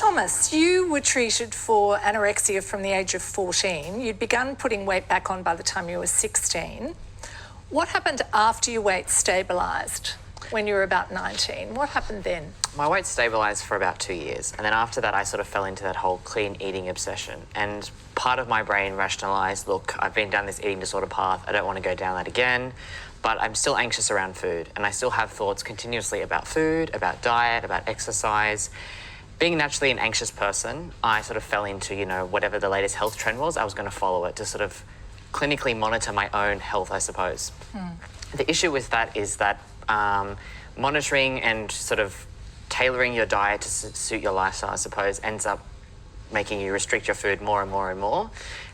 Thomas, you were treated for anorexia from the age of 14. You'd begun putting weight back on by the time you were 16. What happened after your weight stabilised when you were about 19? What happened then? My weight stabilised for about 2 years, and then after that I sort of fell into that whole clean eating obsession, and part of my brain rationalised, look, I've been down this eating disorder path, I don't want to go down that again, but I'm still anxious around food, and I still have thoughts continuously about food, about diet, about exercise. Being naturally an anxious person, I sort of fell into, you know, whatever the latest health trend was, I was going to follow it to sort of clinically monitor my own health, I suppose. The issue with that is that monitoring and sort of tailoring your diet to suit your lifestyle, I suppose, ends up making you restrict your food more and more and more.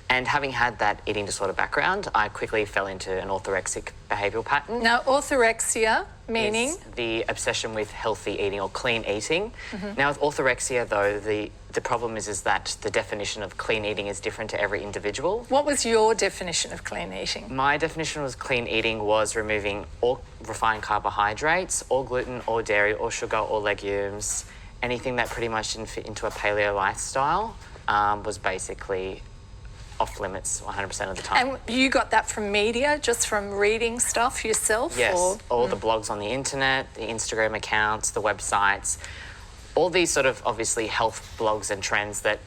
And having had that eating disorder background, I quickly fell into an orthorexic behavioural pattern. Now, orthorexia, meaning? Is the obsession with healthy eating or clean eating. Now, with orthorexia, though, the problem is that the definition of clean eating is different to every individual. What was your definition of clean eating? My definition of clean eating was removing all refined carbohydrates, all gluten, or dairy, or sugar, or legumes. Anything that pretty much didn't fit into a paleo lifestyle was basically off limits 100% of the time. And you got that from media, just from reading stuff yourself? Yes, or? all the blogs on the internet, the Instagram accounts, the websites, all these sort of obviously health blogs and trends that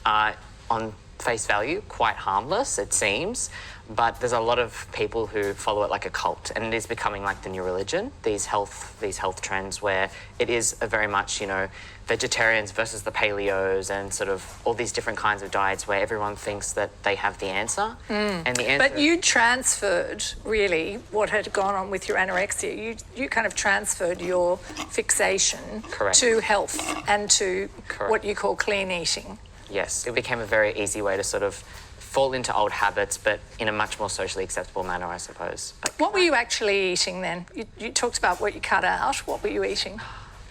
are on face value quite harmless, it seems, but there's a lot of people who follow it like a cult, and it is becoming like the new religion, these health trends where it is a very much, you know, vegetarians versus the paleos and sort of all these different kinds of diets where everyone thinks that they have the answer. And the answer... But you transferred, really, what had gone on with your anorexia. You kind of transferred your fixation Correct. to health and to Correct. what you call clean eating. Yes, it became a very easy way to sort of fall into old habits, but in a much more socially acceptable manner, I suppose. What were you actually eating then? You talked about what you cut out. What were you eating?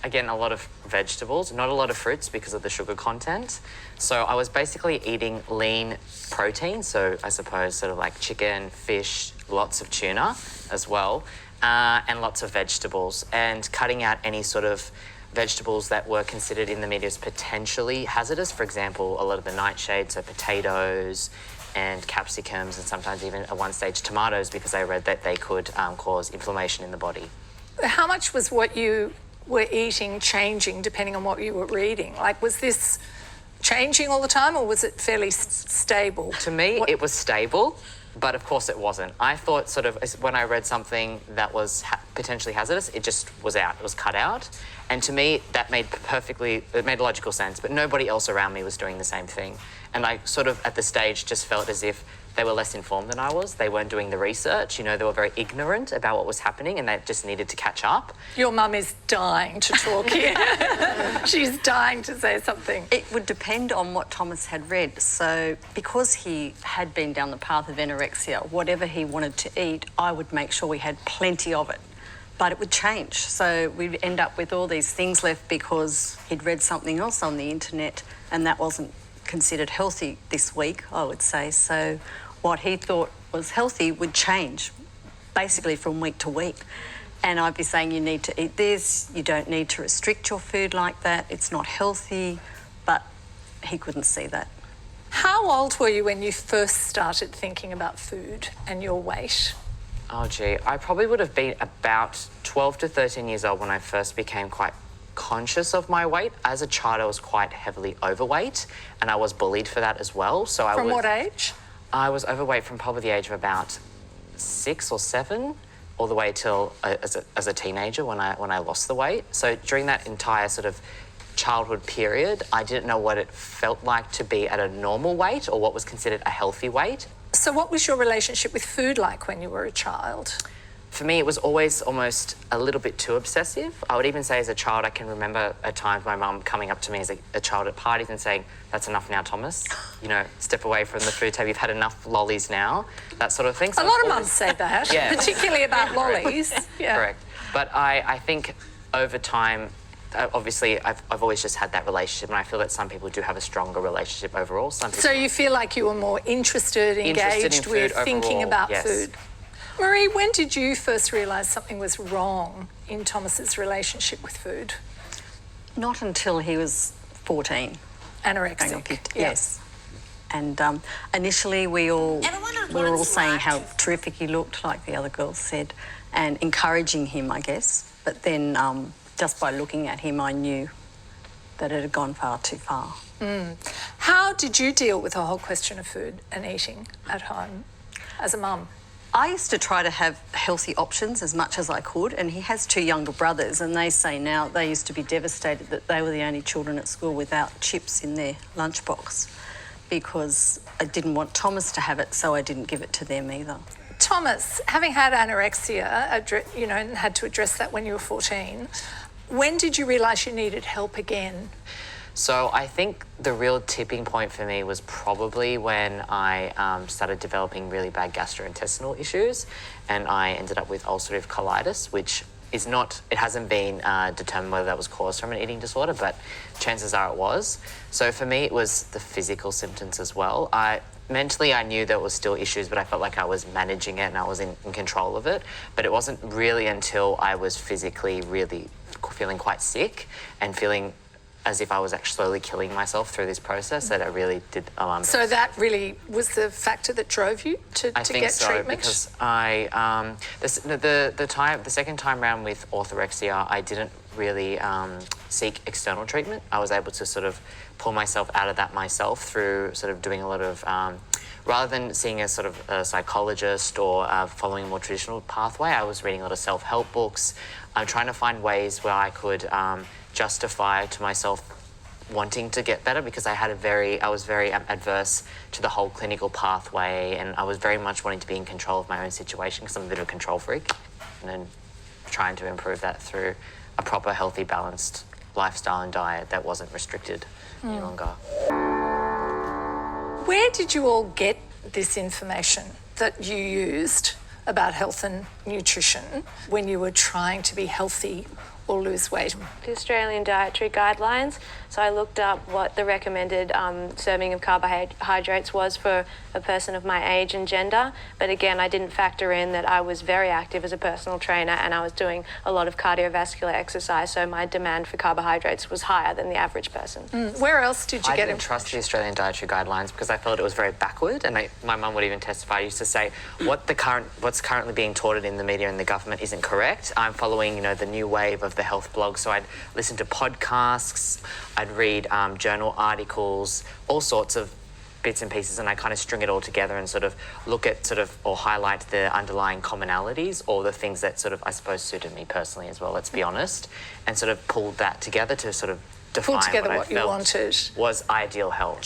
Again, a lot of vegetables, not a lot of fruits because of the sugar content. So I was basically eating lean protein, so I suppose sort of like chicken, fish, lots of tuna as well, and lots of vegetables, and cutting out any sort of vegetables that were considered in the media as potentially hazardous. For example, a lot of the nightshades, so potatoes and capsicums, and sometimes even at one stage tomatoes, because I read that they could cause inflammation in the body. How much was what you were eating changing depending on what you were reading? Like, was this changing all the time, or was it fairly stable? To me, it was stable, but of course it wasn't. I thought sort of when I read something that was potentially hazardous, it just was out, it was cut out. And to me, that made it made logical sense, but nobody else around me was doing the same thing. And I sort of, at the stage, just felt as if they were less informed than I was. They weren't doing the research, you know, they were very ignorant about what was happening, and they just needed to catch up. Your mum is dying to talk here. She's dying to say something. It would depend on what Thomas had read. So because he had been down the path of anorexia, whatever he wanted to eat, I would make sure we had plenty of it. But it would change. So we'd end up with all these things left because he'd read something else on the internet, and that wasn't considered healthy this week, I would say. So what he thought was healthy would change basically from week to week. And I'd be saying, you need to eat this, you don't need to restrict your food like that, it's not healthy, but he couldn't see that. How old were you when you first started thinking about food and your weight? Oh gee, I probably would have been about 12 to 13 years old when I first became quite conscious of my weight. As a child, I was quite heavily overweight, and I was bullied for that as well. So From what age? I was overweight from probably the age of about 6 or 7, all the way till as a teenager when I lost the weight. So during that entire sort of childhood period, I didn't know what it felt like to be at a normal weight or what was considered a healthy weight. So what was your relationship with food like when you were a child? For me, it was always almost a little bit too obsessive. I would even say as a child, I can remember at times my mum coming up to me as a child at parties and saying, "That's enough now, Thomas. You know, step away from the food table. You've had enough lollies now." That sort of thing. So a lot of mums say that, yeah. particularly about lollies. Yeah. Correct. But I think over time, obviously, I've always just had that relationship, and I feel that some people do have a stronger relationship overall. Some people So you feel like you were more engaged in with food thinking overall, about yes. food? Marie, when did you first realise something was wrong in Thomas's relationship with food? Not until he was 14. Going on Anorexic. 15, yeah. yes. And initially we were all saying how terrific he looked, like the other girls said, and encouraging him, I guess. But then just by looking at him, I knew that it had gone far too far. How did you deal with the whole question of food and eating at home as a mum? I used to try to have healthy options as much as I could, and he has 2 younger brothers, and they say now they used to be devastated that they were the only children at school without chips in their lunchbox, because I didn't want Thomas to have it, so I didn't give it to them either. Thomas, having had anorexia, and had to address that when you were 14, when did you realise you needed help again? So I think the real tipping point for me was probably when I started developing really bad gastrointestinal issues, and I ended up with ulcerative colitis, which is not, it hasn't been determined whether that was caused from an eating disorder, but chances are it was. So for me, it was the physical symptoms as well. Mentally, I knew there was still issues, but I felt like I was managing it and I was in control of it. But it wasn't really until I was physically really feeling quite sick and feeling as if I was actually slowly killing myself through this process that it really did alarm me. So that really was the factor that drove you to get treatment? I think so, because I the second time round with orthorexia, I didn't really seek external treatment. I was able to sort of pull myself out of that myself through sort of doing a lot of rather than seeing a sort of a psychologist or following a more traditional pathway, I was reading a lot of self-help books. I'm trying to find ways where I could justify to myself wanting to get better, because I was very adverse to the whole clinical pathway, and I was very much wanting to be in control of my own situation because I'm a bit of a control freak, and then trying to improve that through a proper, healthy, balanced lifestyle and diet that wasn't restricted any longer. Where did you all get this information that you used about health and nutrition when you were trying to be healthy or lose weight? The Australian Dietary Guidelines. So I looked up what the recommended serving of carbohydrates was for a person of my age and gender. But again, I didn't factor in that I was very active as a personal trainer and I was doing a lot of cardiovascular exercise. So my demand for carbohydrates was higher than the average person. Where else did you I get didn't trust the Australian Dietary Guidelines because I felt it was very backward, and my mum would even testify. I used to say, what's currently being taught in the media and the government isn't correct. I'm following, the new wave of the health blog, so I'd listen to podcasts, I'd read journal articles, all sorts of bits and pieces, and I kind of string it all together and sort of look at or highlight the underlying commonalities or the things that I suppose suited me personally as well, let's be honest, and sort of pulled that together to sort of define Pull together what I what you felt wanted. was ideal health.